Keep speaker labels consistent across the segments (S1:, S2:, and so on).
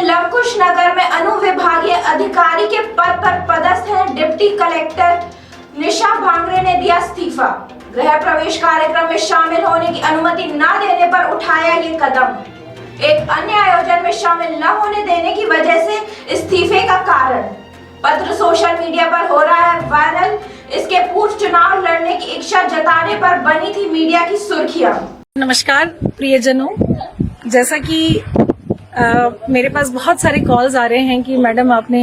S1: लवकुश नगर में अनुविभागीय अधिकारी के पद पर पदस्थ है डिप्टी कलेक्टर निशा भांगरे ने दिया इस्तीफा। गृह प्रवेश कार्यक्रम में शामिल होने की अनुमति न देने पर उठाया ये कदम। एक अन्य आयोजन में शामिल न होने देने की वजह से इस्तीफे का कारण। पत्र सोशल मीडिया पर हो रहा है वायरल। इसके पूर्व चुनाव लड़ने की इच्छा जताने पर बनी थी मीडिया की सुर्खियां।
S2: नमस्कार प्रियजनों, जैसा कि मेरे पास बहुत सारे कॉल्स आ रहे हैं कि मैडम आपने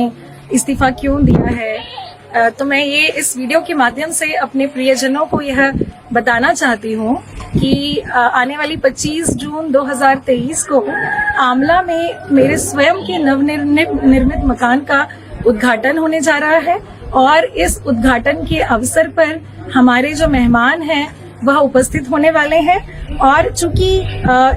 S2: इस्तीफा क्यों दिया है, तो मैं ये इस वीडियो के माध्यम से अपने प्रियजनों को यह बताना चाहती हूँ कि आने वाली 25 जून 2023 को आमला में मेरे स्वयं के नवनिर्मित मकान का उद्घाटन होने जा रहा है और इस उद्घाटन के अवसर पर हमारे जो मेहमान हैं वह उपस्थित होने वाले हैं। और चूंकि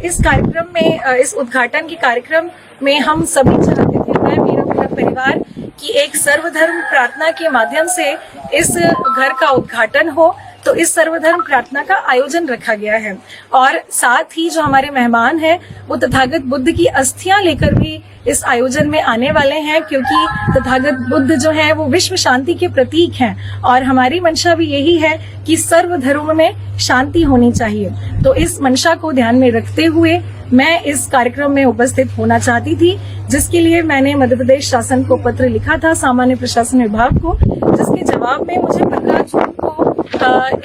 S2: इस कार्यक्रम में इस उद्घाटन के कार्यक्रम में हम सभी चाहते थे, मैं मेरा पूरा परिवार, कि एक सर्वधर्म प्रार्थना के माध्यम से इस घर का उद्घाटन हो, तो इस सर्वधर्म प्रार्थना का आयोजन रखा गया है। और साथ ही जो हमारे मेहमान हैं वो तथागत बुद्ध की अस्थियां लेकर भी इस आयोजन में आने वाले हैं, क्योंकि तथागत बुद्ध जो है वो विश्व शांति के प्रतीक हैं और हमारी मंशा भी यही है कि सर्वधर्म में शांति होनी चाहिए। तो इस मंशा को ध्यान में रखते हुए मैं इस कार्यक्रम में उपस्थित होना चाहती थी, जिसके लिए मैंने मध्य प्रदेश शासन को पत्र लिखा था, सामान्य प्रशासन विभाग को, जिसके जवाब में मुझे 15 जून को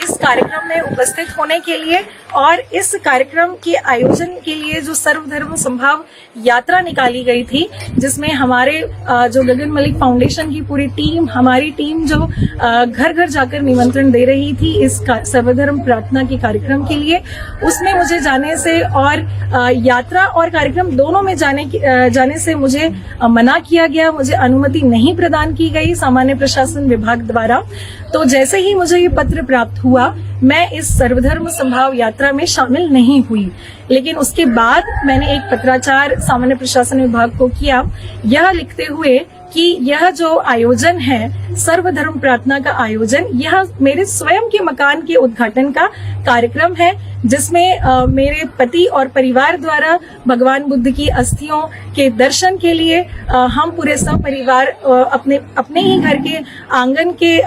S2: इस कार्यक्रम में उपस्थित होने के लिए और इस कार्यक्रम के आयोजन के लिए जो सर्वधर्म संभाव यात्रा निकाली गई थी, जिसमें हमारे जो गगन मलिक फाउंडेशन की पूरी टीम, हमारी टीम जो घर घर जाकर निमंत्रण दे रही थी इस सर्वधर्म प्रार्थना के कार्यक्रम के लिए, उसमें मुझे जाने से और यात्रा और कार्यक्रम दोनों में जाने से मुझे मना किया गया, मुझे अनुमति नहीं प्रदान की गई सामान्य प्रशासन विभाग द्वारा। तो जैसे ही मुझे ये पत्र प्राप्त हुआ, मैं इस सर्वधर्म संभाव यात्रा में शामिल नहीं हुई। लेकिन उसके बाद मैंने एक पत्राचार सामान्य प्रशासन विभाग को किया, यह लिखते हुए कि यह जो आयोजन है सर्वधर्म प्रार्थना का आयोजन, यह मेरे स्वयं के मकान के उद्घाटन का कार्यक्रम है, जिसमें मेरे पति और परिवार द्वारा भगवान बुद्ध की अस्थियों के दर्शन के लिए हम पूरे सपरिवार अपने ही घर के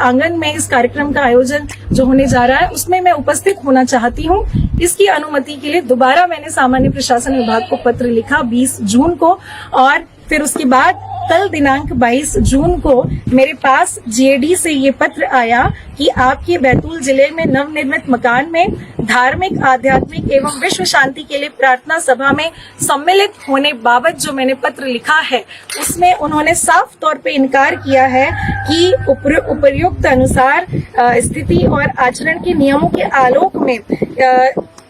S2: आंगन में इस कार्यक्रम का आयोजन जो होने जा रहा है उसमें मैं उपस्थित होना चाहती हूँ। इसकी अनुमति के लिए दोबारा मैंने सामान्य प्रशासन विभाग को पत्र लिखा 20 जून को, और फिर उसके बाद कल दिनांक 22 जून को मेरे पास जीएडी से ये पत्र आया कि आपके बैतूल जिले में नवनिर्मित मकान में धार्मिक, आध्यात्मिक एवं विश्व शांति के लिए प्रार्थना सभा में सम्मिलित होने बाबत जो मैंने पत्र लिखा है, उसमें उन्होंने साफ तौर पे इनकार किया है कि उपर्युक्त अनुसार स्थिति और आचरण के नियमों के आलोक में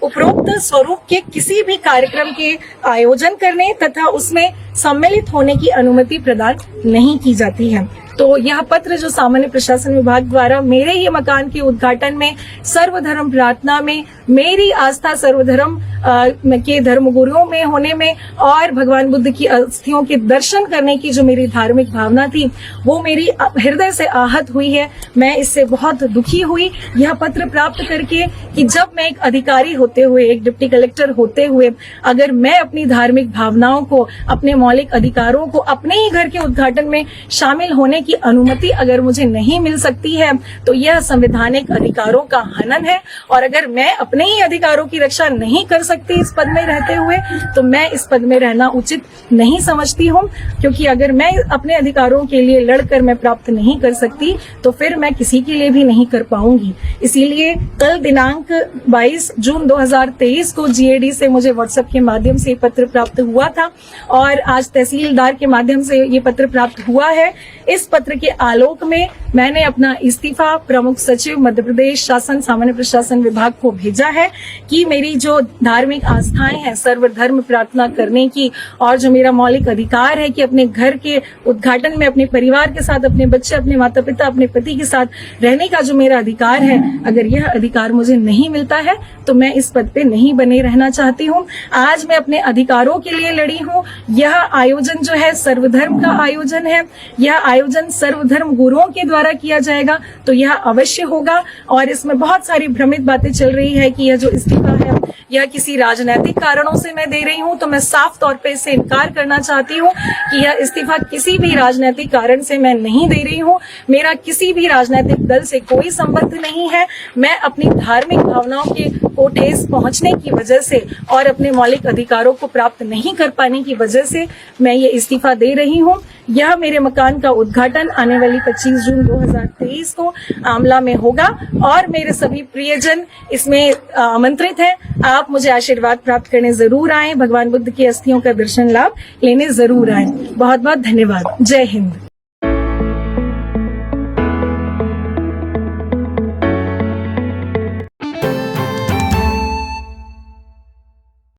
S2: उपरोक्त स्वरूप के किसी भी कार्यक्रम के आयोजन करने तथा उसमें सम्मिलित होने की अनुमति प्रदान नहीं की जाती है। तो यह पत्र जो सामान्य प्रशासन विभाग द्वारा मेरे ही मकान के उद्घाटन में सर्वधर्म प्रार्थना में मेरी आस्था सर्वधर्म के धर्मगुरुओं में होने में और भगवान बुद्ध की अस्थियों के दर्शन करने की जो मेरी धार्मिक भावना थी, वो मेरी हृदय से आहत हुई है। मैं इससे बहुत दुखी हुई यह पत्र प्राप्त करके कि जब मैं एक अधिकारी होते हुए, एक डिप्टी कलेक्टर होते हुए, अगर मैं अपनी धार्मिक भावनाओं को, अपने मौलिक अधिकारों को अपने ही घर के उद्घाटन में शामिल होने की अनुमति अगर मुझे नहीं मिल सकती है, तो यह संवैधानिक अधिकारों का हनन है। और अगर मैं अपने ही अधिकारों की रक्षा नहीं कर सकती इस पद में रहते हुए, तो मैं इस पद में रहना उचित नहीं समझती हूँ, क्योंकि अगर मैं अपने अधिकारों के लिए लड़कर मैं प्राप्त नहीं कर सकती, तो फिर मैं किसी के लिए भी नहीं कर पाऊंगी। इसीलिए कल दिनांक 22 जून 2023 को जीएडी से मुझे व्हाट्सएप के माध्यम से पत्र प्राप्त हुआ था और आज तहसीलदार के माध्यम से ये पत्र प्राप्त हुआ है। इस पत्र के आलोक में मैंने अपना इस्तीफा प्रमुख सचिव मध्य प्रदेश शासन सामान्य प्रशासन विभाग को भेजा है कि मेरी जो धार्मिक आस्थाएं हैं सर्वधर्म प्रार्थना करने की, और जो मेरा मौलिक अधिकार है कि अपने घर के उद्घाटन में अपने परिवार के साथ, अपने बच्चे, अपने माता पिता, अपने पति के साथ रहने का जो मेरा अधिकार है, अगर यह अधिकार मुझे नहीं मिलता है तो मैं इस पद पे नहीं बने रहना चाहती हूँ। आज मैं अपने अधिकारों के लिए लड़ी हूँ। यह आयोजन जो है सर्वधर्म का आयोजन है, यह आयोजन सर्वधर्म गुरुओं के द्वारा किया जाएगा, तो यह अवश्य होगा। और इसमें बहुत सारी भ्रमित बातें चल रही है कि यह जो इस्तीफा है यह किसी किसी राजनीतिक कारणों से मैं दे रही हूं तो मैं साफ तौर पे इससे इनकार करना चाहती हूं कि यह इस्तीफा किसी भी राजनीतिक कारण से मैं नहीं दे रही हूं। मेरा किसी भी राजनीतिक दल से कोई संबंध नहीं है। मैं अपनी धार्मिक भावनाओं के को ठेस पहुंचने की वजह से और अपने मौलिक अधिकारों को प्राप्त नहीं कर पाने की वजह से मैं ये इस्तीफा दे रही हूं। यह मेरे मकान का उद्घाटन आने वाली 25 जून 2023 को आमला में होगा और मेरे सभी प्रियजन इसमें आमंत्रित हैं। आप मुझे आशीर्वाद प्राप्त करने जरूर आएं, भगवान बुद्ध की अस्थियों का दर्शन लाभ लेने जरूर आएं। बहुत बहुत धन्यवाद। जय हिंद।